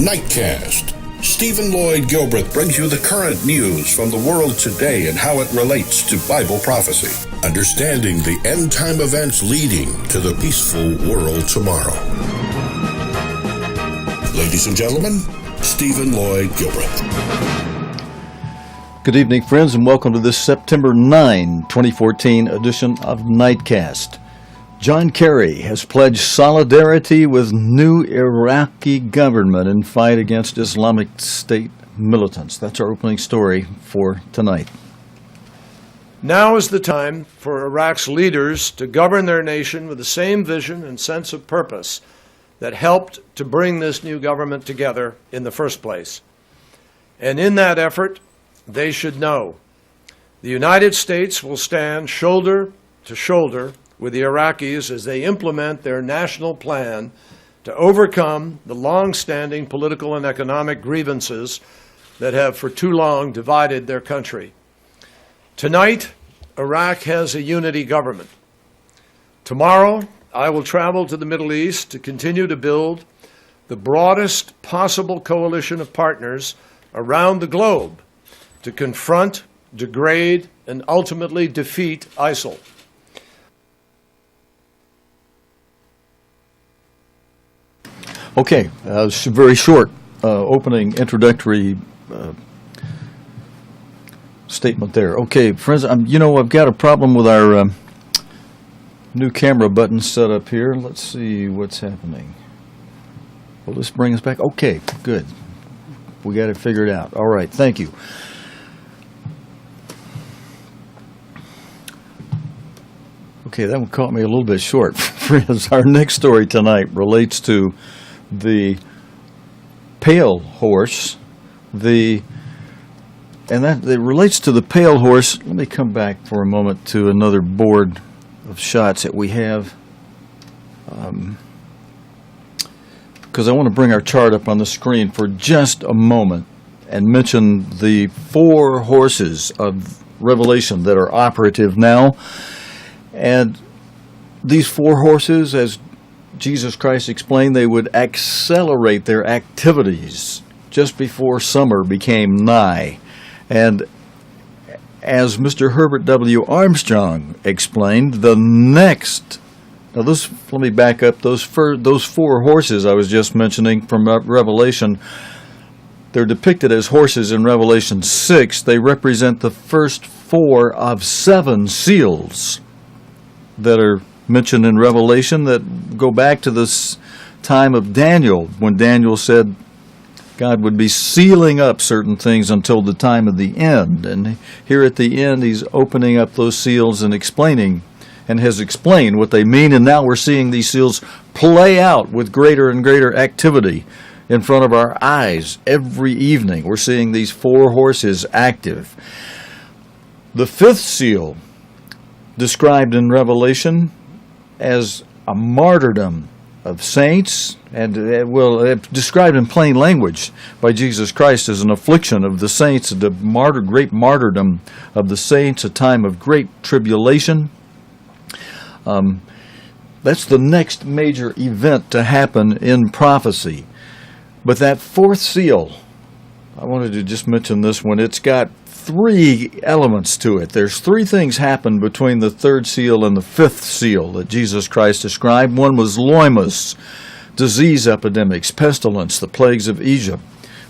Nightcast. Stephen Lloyd Gilbreth brings you the current news from the world today and how it relates to Bible prophecy. Understanding the end-time events leading to the peaceful world tomorrow. Ladies and gentlemen, Stephen Lloyd Gilbreth. Good evening, friends, and welcome to this September 9, 2014 edition of Nightcast. John Kerry has pledged solidarity with new Iraqi government in fight against Islamic State militants. That's our opening story for tonight. Now is the time for Iraq's leaders to govern their nation with the same vision and sense of purpose that helped to bring this new government together in the first place. And in that effort, they should know the United States will stand shoulder to shoulder with the Iraqis as they implement their national plan to overcome the long-standing political and economic grievances that have for too long divided their country. Tonight, Iraq has a unity government. Tomorrow, I will travel to the Middle East to continue to build the broadest possible coalition of partners around the globe to confront, degrade, and ultimately defeat ISIL. Okay, very short opening introductory statement there. Okay, friends, I've got a problem with our new camera button set up here. Let's see what's happening. Will this bring us back? Okay, good. We got it figured out. All right, thank you. Okay, that one caught me a little bit short. Friends, our next story tonight relates to the pale horse, and that it relates to the pale horse. Let me come back for a moment to another board of shots that we have, because I want to bring our chart up on the screen for just a moment and mention the four horses of Revelation that are operative now. And these four horses, as Jesus Christ explained, they would accelerate their activities just before summer became nigh. And as Mr. Herbert W. Armstrong explained, let me back up, those four horses I was just mentioning from Revelation, they're depicted as horses in Revelation 6. They represent the first four of 7 seals that are mentioned in Revelation that go back to this time of Daniel, when Daniel said God would be sealing up certain things until the time of the end. And here at the end, he's opening up those seals and explaining, and has explained what they mean. And now we're seeing these seals play out with greater and greater activity in front of our eyes every evening. We're seeing these four horses active. The 5th seal, described in Revelation as a martyrdom of saints, and described in plain language by Jesus Christ as an affliction of the saints, the great martyrdom of the saints, a time of great tribulation. That's the next major event to happen in prophecy. But that 4th seal, I wanted to just mention this one. It's got 3 elements to it. There's 3 things happen between the 3rd seal and the 5th seal that Jesus Christ described. One was loimus, disease epidemics, pestilence, the plagues of Egypt.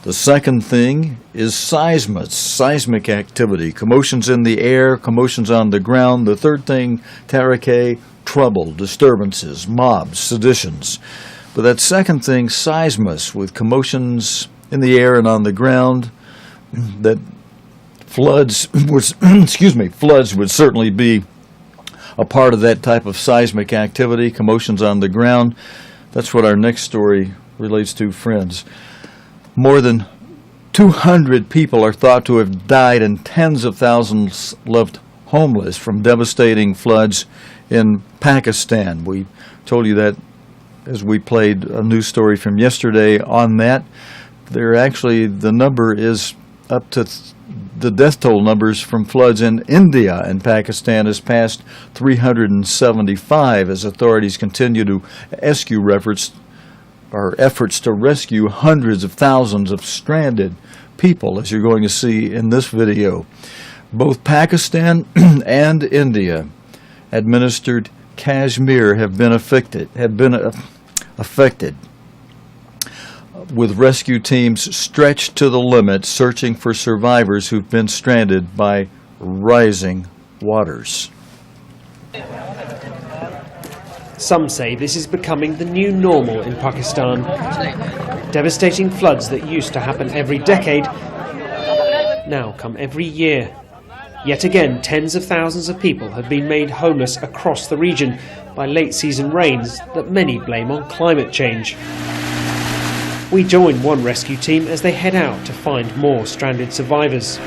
The second thing is seismic activity, commotions in the air, commotions on the ground. The third thing, terake, trouble, disturbances, mobs, seditions. But that second thing, seismus, with commotions in the air and on the ground, that floods would certainly be a part of that type of seismic activity, commotions on the ground. That's what our next story relates to, friends. More than 200 people are thought to have died and tens of thousands left homeless from devastating floods in Pakistan. We told you that as we played a news story from yesterday on that. The number is up to the death toll numbers from floods in India and Pakistan has passed 375 as authorities continue to rescue efforts are efforts to rescue hundreds of thousands of stranded people, as you're going to see in this video. Both Pakistan and India administered Kashmir have been affected, with rescue teams stretched to the limit, searching for survivors who've been stranded by rising waters. Some say this is becoming the new normal in Pakistan. Devastating floods that used to happen every decade now come every year. Yet again, tens of thousands of people have been made homeless across the region by late-season rains that many blame on climate change. We join one rescue team as they head out to find more stranded survivors.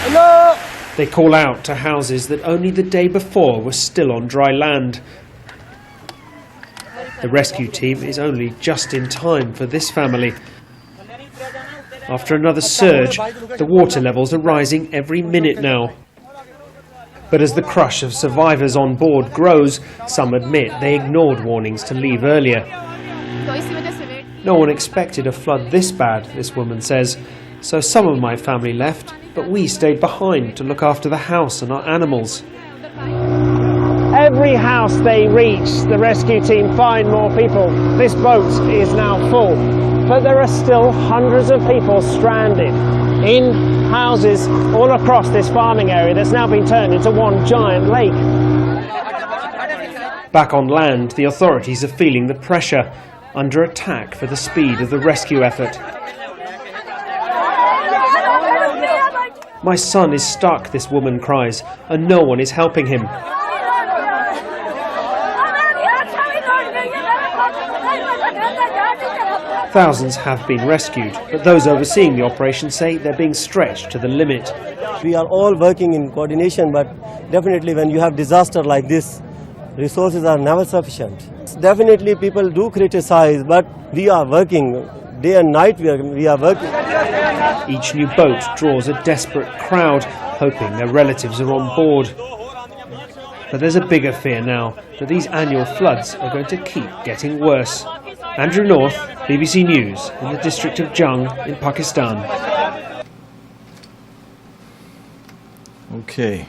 Hello! They call out to houses that only the day before were still on dry land. The rescue team is only just in time for this family. After another surge, the water levels are rising every minute now. But as the crush of survivors on board grows, some admit they ignored warnings to leave earlier. No one expected a flood this bad, this woman says, so some of my family left, but we stayed behind to look after the house and our animals. Every house they reach, the rescue team find more people. This boat is now full, but there are still hundreds of people stranded in houses all across this farming area that's now been turned into one giant lake. Back on land, the authorities are feeling the pressure, under attack for the speed of the rescue effort. My son is stuck, this woman cries, and no one is helping him. Thousands have been rescued, but those overseeing the operation say they're being stretched to the limit. We are all working in coordination, but definitely when you have disaster like this, resources are never sufficient. Definitely people do criticize, but we are working. Day and night we are working. Each new boat draws a desperate crowd, hoping their relatives are on board. But there's a bigger fear now, that these annual floods are going to keep getting worse. Andrew North, BBC News, in the district of Jung in Pakistan. Okay,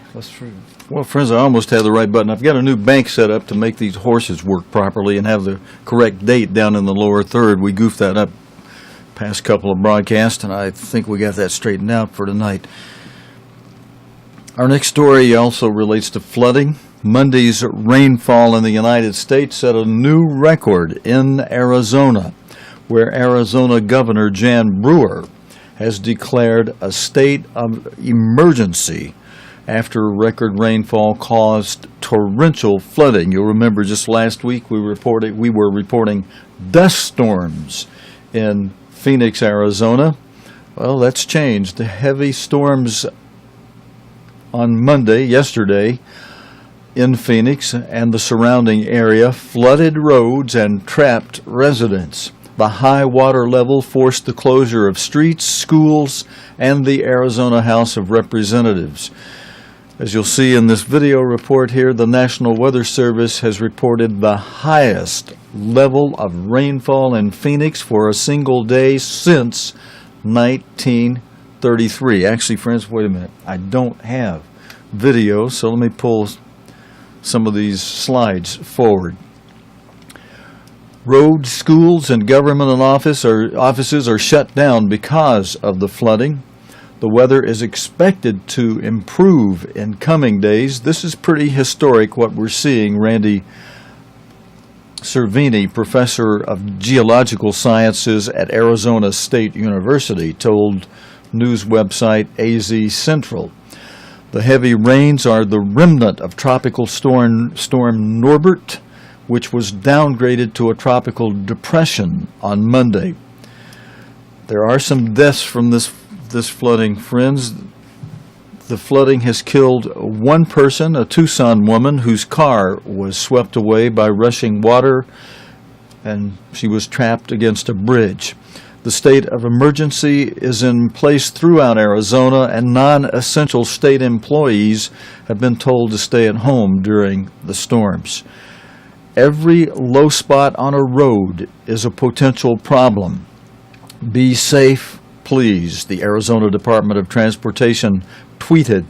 well, friends, I almost had the right button. I've got a new bank set up to make these horses work properly and have the correct date down in the lower third. We goofed that up past couple of broadcasts, and I think we got that straightened out for tonight. Our next story also relates to flooding. Monday's rainfall in the United States set a new record in Arizona, where Arizona Governor Jan Brewer has declared a state of emergency after record rainfall caused torrential flooding. You'll remember just last week we were reporting dust storms in Phoenix, Arizona. Well, that's changed. The heavy storms on yesterday, in Phoenix and the surrounding area flooded roads and trapped residents. The high water level forced the closure of streets, schools, and the Arizona House of Representatives. As you'll see in this video report here, the National Weather Service has reported the highest level of rainfall in Phoenix for a single day since 1933. Actually, friends, wait a minute. I don't have video, so let me pull some of these slides forward. Roads, schools, and government offices are shut down because of the flooding. The weather is expected to improve in coming days. This is pretty historic what we're seeing. Randy Cervini, professor of geological sciences at Arizona State University, told news website AZ Central. The heavy rains are the remnant of tropical storm Norbert, which was downgraded to a tropical depression on Monday. There are some deaths from this flooding, friends. The flooding has killed one person, a Tucson woman whose car was swept away by rushing water, and she was trapped against a bridge. The state of emergency is in place throughout Arizona, and non-essential state employees have been told to stay at home during the storms. Every low spot on a road is a potential problem. Be safe, please, the Arizona Department of Transportation tweeted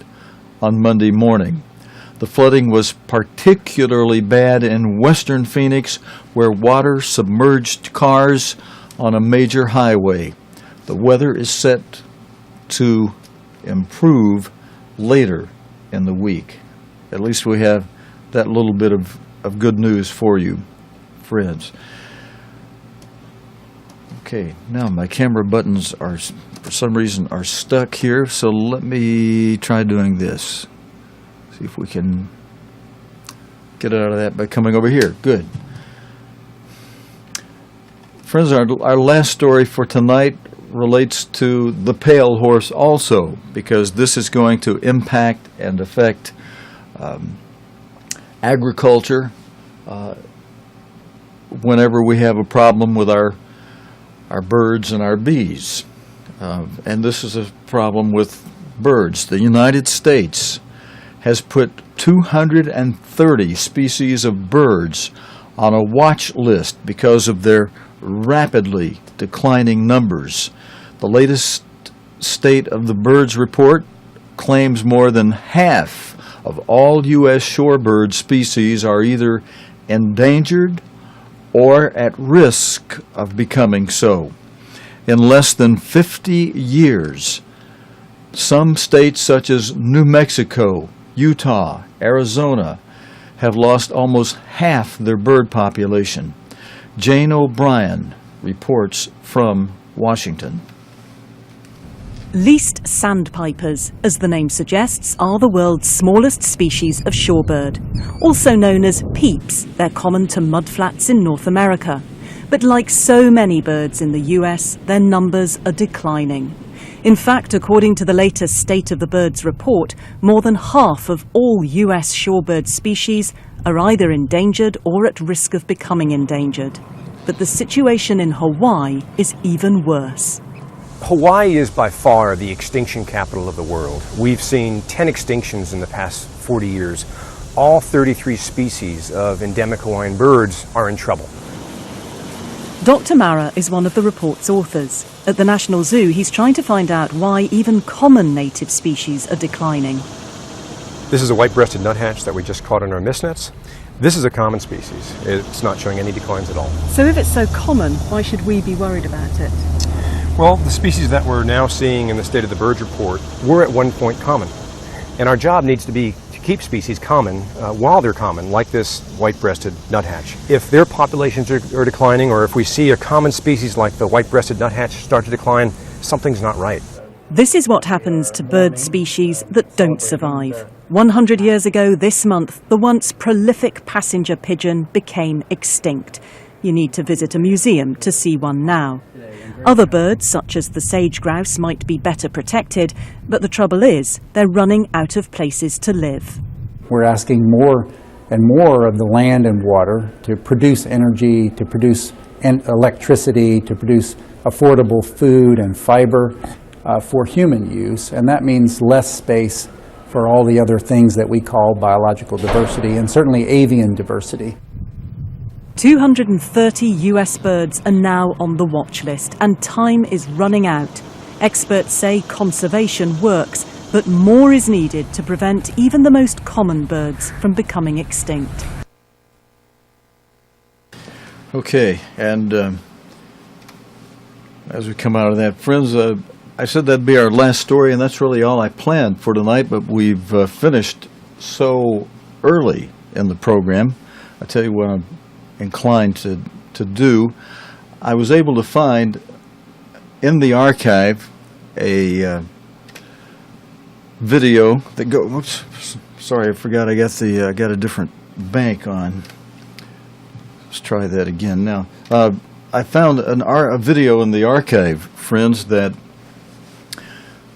on Monday morning. The flooding was particularly bad in western Phoenix, where water submerged cars on a major highway. The weather is set to improve later in the week. At least we have that little bit of good news for you, friends. Okay, now my camera buttons are, for some reason, are stuck here, so let me try doing this. See if we can get out of that by coming over here. Good. Friends, our last story for tonight relates to the pale horse also, because this is going to impact and affect agriculture whenever we have a problem with our birds and our bees. And this is a problem with birds. The United States has put 230 species of birds on a watch list because of their rapidly declining numbers. The latest State of the Birds report claims more than half of all U.S. shorebird species are either endangered or at risk of becoming so. In less than 50 years, some states such as New Mexico, Utah, Arizona have lost almost half their bird population. Jane O'Brien reports from Washington. Least sandpipers, as the name suggests, are the world's smallest species of shorebird. Also known as peeps, they're common to mudflats in North America. But like so many birds in the US, their numbers are declining. In fact, according to the latest State of the Birds report, more than half of all US shorebird species are either endangered or at risk of becoming endangered. But the situation in Hawaii is even worse. Hawaii is by far the extinction capital of the world. We've seen 10 extinctions in the past 40 years. All 33 species of endemic Hawaiian birds are in trouble. Dr. Mara is one of the report's authors. At the National Zoo, he's trying to find out why even common native species are declining. This is a white-breasted nuthatch that we just caught in our mist nets. This is a common species. It's not showing any declines at all. So if it's so common, why should we be worried about it? Well, the species that we're now seeing in the State of the Birds report were at one point common. And our job needs to be to keep species common while they're common, like this white-breasted nuthatch. If their populations are declining, or if we see a common species like the white-breasted nuthatch start to decline, something's not right. This is what happens to bird species that don't survive. 100 years ago this month, the once prolific passenger pigeon became extinct. You need to visit a museum to see one now. Other birds, such as the sage grouse, might be better protected, but the trouble is they're running out of places to live. We're asking more and more of the land and water to produce energy, to produce electricity, to produce affordable food and fiber for human use, and that means less space for all the other things that we call biological diversity, and certainly avian diversity. 230 US birds are now on the watch list, and time is running out. Experts say conservation works, but more is needed to prevent even the most common birds from becoming extinct. Okay, and as we come out of that, friends, I said that'd be our last story, and that's really all I planned for tonight, but we've finished so early in the program. I tell you what I'm inclined to do. I was able to find in the archive a video that oops, sorry, I forgot I got a different bank on. Let's try that again now. I found a video in the archive, friends, that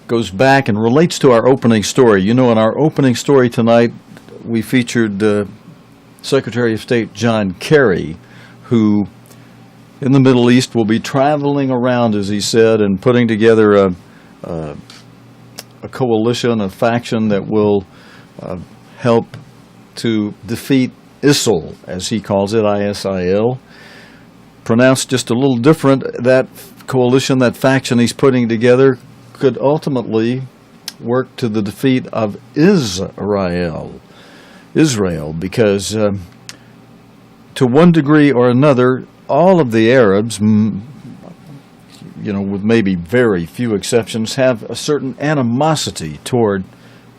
goes back and relates to our opening story. You know, in our opening story tonight, we featured Secretary of State John Kerry, who in the Middle East will be traveling around, as he said, and putting together a coalition, a faction that will help to defeat ISIL, as he calls it, ISIL, pronounced just a little different. That coalition, that faction he's putting together, could ultimately work to the defeat of Israel, because to one degree or another, all of the Arabs, with maybe very few exceptions, have a certain animosity toward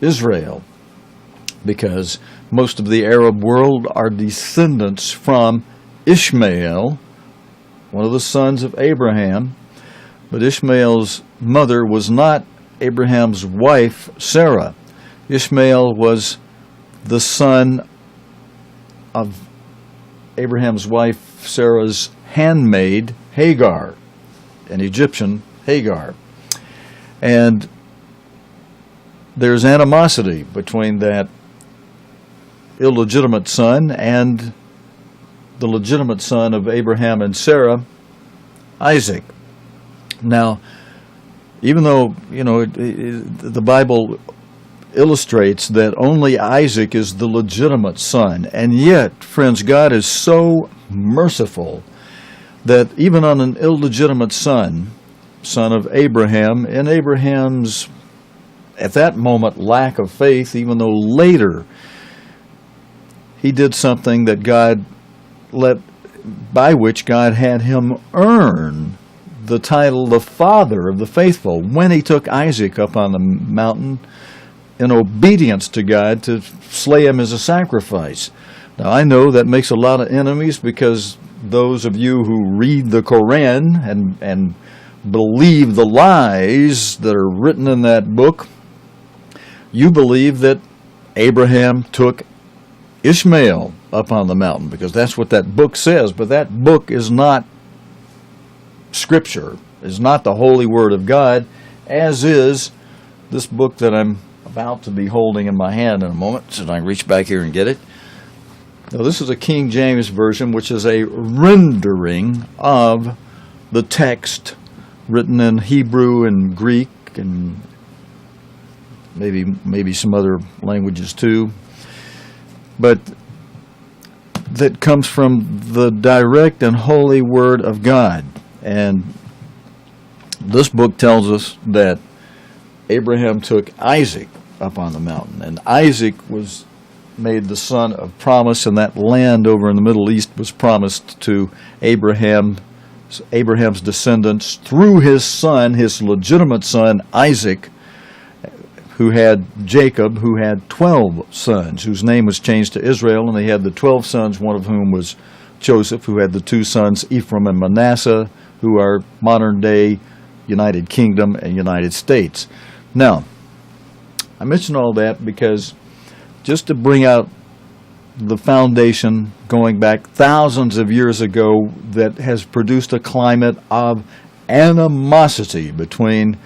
Israel, because most of the Arab world are descendants from Ishmael, one of the sons of Abraham. But Ishmael's mother was not Abraham's wife, Sarah. Ishmael was the son of Abraham's wife, Sarah's handmaid, Hagar, an Egyptian Hagar. And there's animosity between that illegitimate son and the legitimate son of Abraham and Sarah, Isaac. Now, even though, the Bible illustrates that only Isaac is the legitimate son, and yet, friends, God is so merciful that even on an illegitimate son of Abraham, and Abraham's, at that moment, lack of faith, even though later he did something that by which God had him earn the title, the father of the faithful, when he took Isaac up on the mountain in obedience to God to slay him as a sacrifice. Now, I know that makes a lot of enemies, because those of you who read the Koran and believe the lies that are written in that book, you believe that Abraham took Ishmael up on the mountain, because that's what that book says. But that book is not Scripture, is not the holy Word of God, as is this book that I'm about to be holding in my hand in a moment, so I can reach back here and get it. Now, this is a King James Version, which is a rendering of the text written in Hebrew and Greek and maybe some other languages too, but that comes from the direct and holy Word of God. And this book tells us that Abraham took Isaac up on the mountain, and Isaac was made the son of promise, and that land over in the Middle East was promised to Abraham's descendants through his son, his legitimate son, Isaac, who had Jacob, who had 12 sons, whose name was changed to Israel, and they had the 12 sons, one of whom was Joseph, who had the 2 sons, Ephraim and Manasseh, who are modern-day United Kingdom and United States. Now, I mention all that because just to bring out the foundation going back thousands of years ago that has produced a climate of animosity between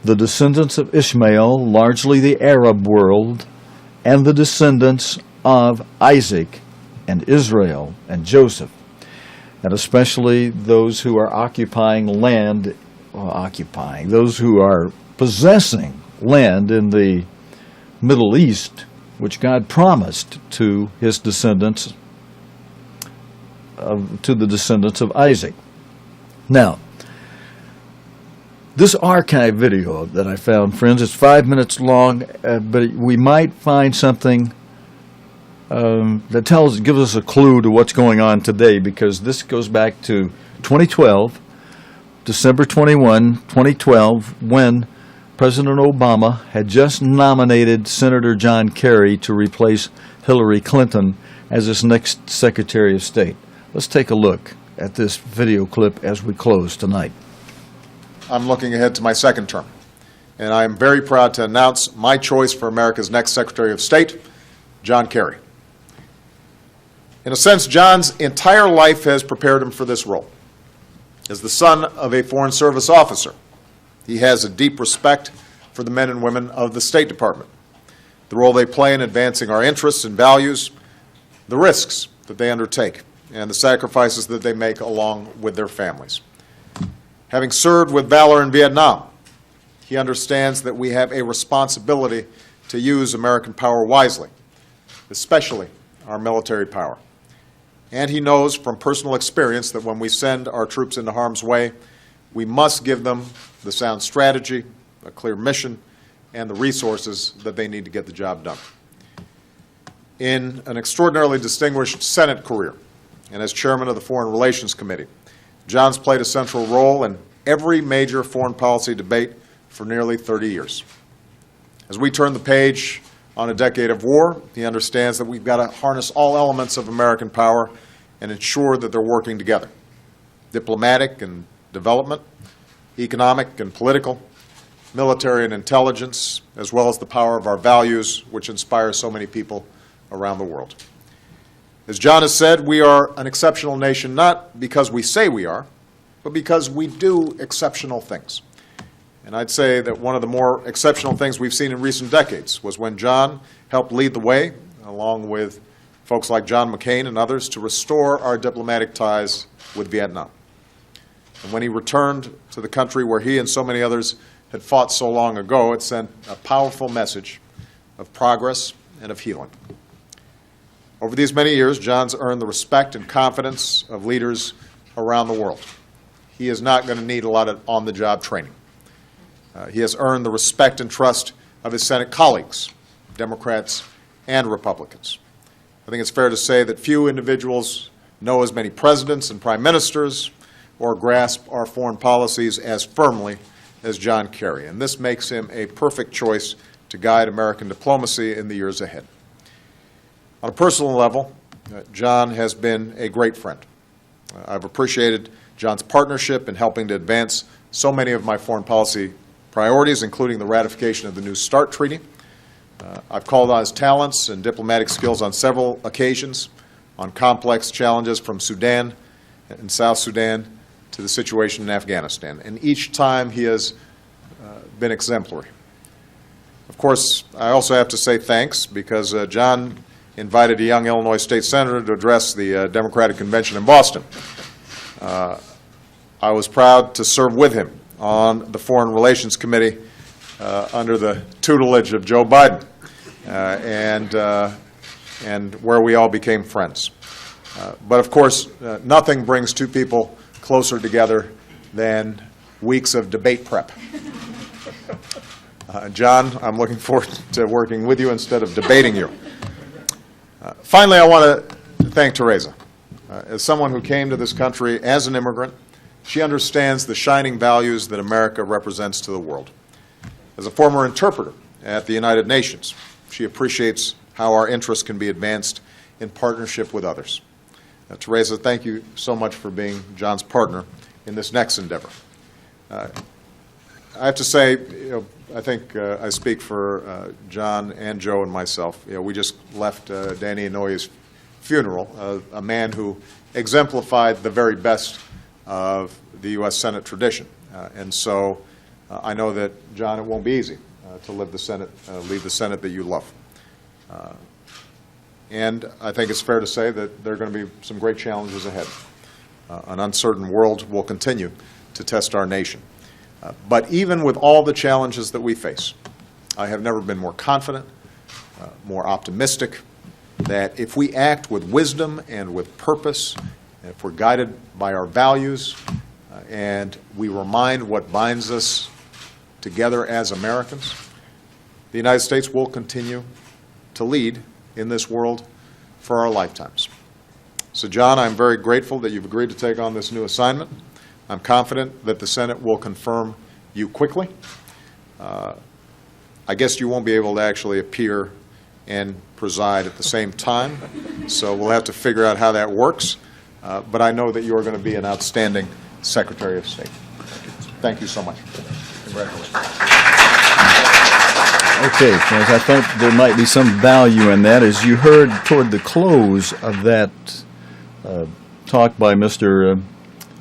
the descendants of Ishmael, largely the Arab world, and the descendants of Isaac and Israel and Joseph, and especially those who are those who are possessing land in the Middle East, which God promised to his descendants, to the descendants of Isaac. Now, this archive video that I found, friends, it's 5 minutes long, but we might find something that gives us a clue to what's going on today, because this goes back to 2012, December 21, 2012, when President Obama had just nominated Senator John Kerry to replace Hillary Clinton as his next Secretary of State. Let's take a look at this video clip as we close tonight. I'm looking ahead to my second term, and I am very proud to announce my choice for America's next Secretary of State, John Kerry. In a sense, John's entire life has prepared him for this role. As the son of a Foreign Service officer, he has a deep respect for the men and women of the State Department, the role they play in advancing our interests and values, the risks that they undertake, and the sacrifices that they make along with their families. Having served with valor in Vietnam, he understands that we have a responsibility to use American power wisely, especially our military power. And he knows from personal experience that when we send our troops into harm's way, we must give them the sound strategy, a clear mission, and the resources that they need to get the job done. In an extraordinarily distinguished Senate career, and as chairman of the Foreign Relations Committee, John's played a central role in every major foreign policy debate for nearly 30 years. As we turn the page on a decade of war, he understands that we've got to harness all elements of American power and ensure that they're working together. Diplomatic and development, economic and political, military and intelligence, as well as the power of our values, which inspire so many people around the world. As John has said, we are an exceptional nation not because we say we are, but because we do exceptional things. And I'd say that one of the more exceptional things we've seen in recent decades was when John helped lead the way, along with folks like John McCain and others, to restore our diplomatic ties with Vietnam. And when he returned to the country where he and so many others had fought so long ago, it sent a powerful message of progress and of healing. Over these many years, John's earned the respect and confidence of leaders around the world. He is not going to need a lot of on-the-job training. He has earned the respect and trust of his Senate colleagues, Democrats and Republicans. I think it's fair to say that few individuals know as many presidents and prime ministers or grasp our foreign policies as firmly as John Kerry, and this makes him a perfect choice to guide American diplomacy in the years ahead. On a personal level, John has been a great friend. I've appreciated John's partnership in helping to advance so many of my foreign policy priorities, including the ratification of the New START Treaty. I've called on his talents and diplomatic skills on several occasions on complex challenges from Sudan and South Sudan to the situation in Afghanistan, and each time he has been exemplary. Of course, I also have to say thanks because John invited a young Illinois state senator to address the Democratic Convention in Boston. I was proud to serve with him on the Foreign Relations Committee under the tutelage of Joe Biden, and where we all became friends. But of course, nothing brings two people closer together than weeks of debate prep. John, I'm looking forward to working with you instead of debating you. Finally, I want to thank Teresa. As someone who came to this country as an immigrant, she understands the shining values that America represents to the world. As a former interpreter at the United Nations, she appreciates how our interests can be advanced in partnership with others. Teresa, thank you so much for being John's partner in this next endeavor. I have to say, I think I speak for John and Joe and myself. We just left Danny Inouye's funeral, a man who exemplified the very best of the U.S. Senate tradition. And so I know that, John, it won't be easy to lead the Senate that you love. And I think it's fair to say that there are going to be some great challenges ahead. An uncertain world will continue to test our nation. But even with all the challenges that we face, I have never been more confident, more optimistic, that if we act with wisdom and with purpose, and if we're guided by our values, and we remind what binds us together as Americans, the United States will continue to lead in this world for our lifetimes. So, John, I'm very grateful that you've agreed to take on this new assignment. I'm confident that the Senate will confirm you quickly. I guess you won't be able to actually appear and preside at the same time, so we'll have to figure out how that works. But I know that you are going to be an outstanding Secretary of State. Thank you so much. Congratulations. Okay, friends, I think there might be some value in that. As you heard toward the close of that talk by Mr.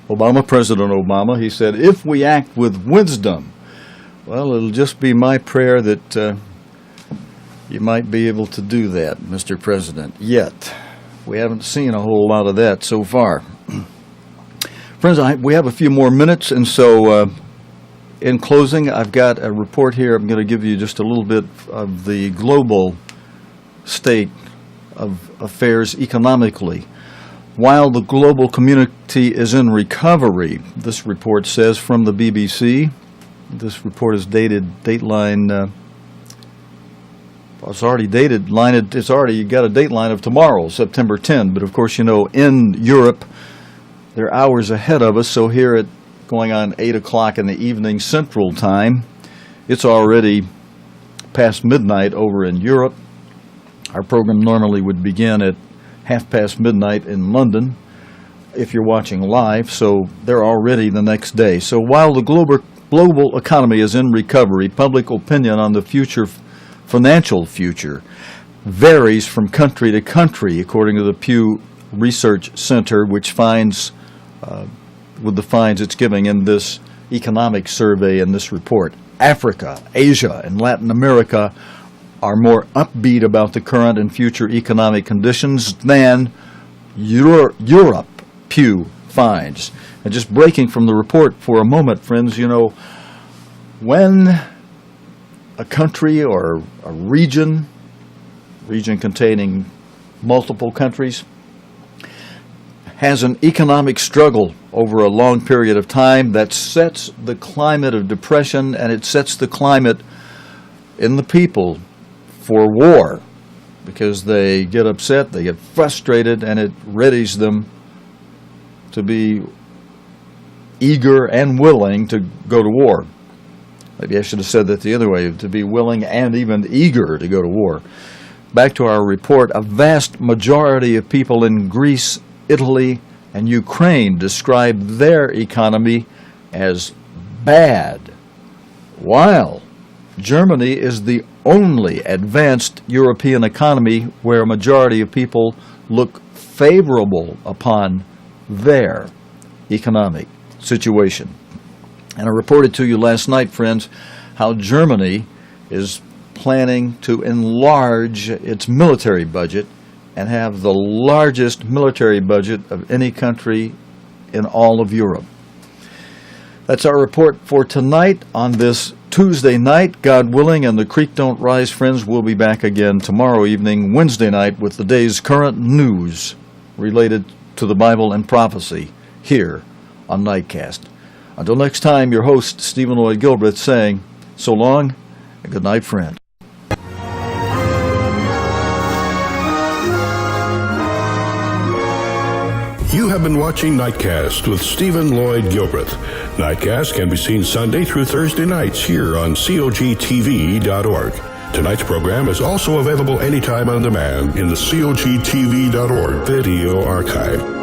Obama, President Obama, he said, if we act with wisdom, well, it'll just be my prayer that you might be able to do that, Mr. President. Yet, we haven't seen a whole lot of that so far. Friends, we have a few more minutes, and so in closing, I've got a report here. I'm going to give you just a little bit of the global state of affairs economically. While the global community is in recovery, this report says from the BBC. This report is dated, dateline, it's already dated, it's already got a dateline of tomorrow, September 10. But of course, you know, in Europe, they're hours ahead of us, so here at going on 8 o'clock in the evening Central Time, it's already past midnight over in Europe. Our program normally would begin at midnight in London if you're watching live, so they're already the next day. So while the global economy is in recovery, public opinion on the financial future varies from country to country, according to the Pew Research Center, which finds with the finds it's giving in this economic survey in this report. Africa, Asia, and Latin America are more upbeat about the current and future economic conditions than Europe, Pew finds. And just breaking from the report for a moment, friends, you know, when a country or a region containing multiple countries, has an economic struggle over a long period of time, that sets the climate of depression, and it sets the climate in the people for war, because they get upset, they get frustrated, and it readies them to be eager and willing to go to war. Maybe I should have said that the other way, to be willing and even eager to go to war. Back to our report, a vast majority of people in Greece, Italy, and Ukraine describe their economy as bad, while Germany is the only advanced European economy where a majority of people look favorable upon their economic situation. And I reported to you last night, friends, how Germany is planning to enlarge its military budget and have the largest military budget of any country in all of Europe. That's our report for tonight on this Tuesday night. God willing, and the creek don't rise, friends. We'll be back again tomorrow evening, Wednesday night, with the day's current news related to the Bible and prophecy here on Nightcast. Until next time, your host, Stephen Lloyd Gilbreth, saying so long and good night, friend. You have been watching Nightcast with Stephen Lloyd Gilbreth. Nightcast can be seen Sunday through Thursday nights here on cogtv.org. Tonight's program is also available anytime on demand in the cogtv.org video archive.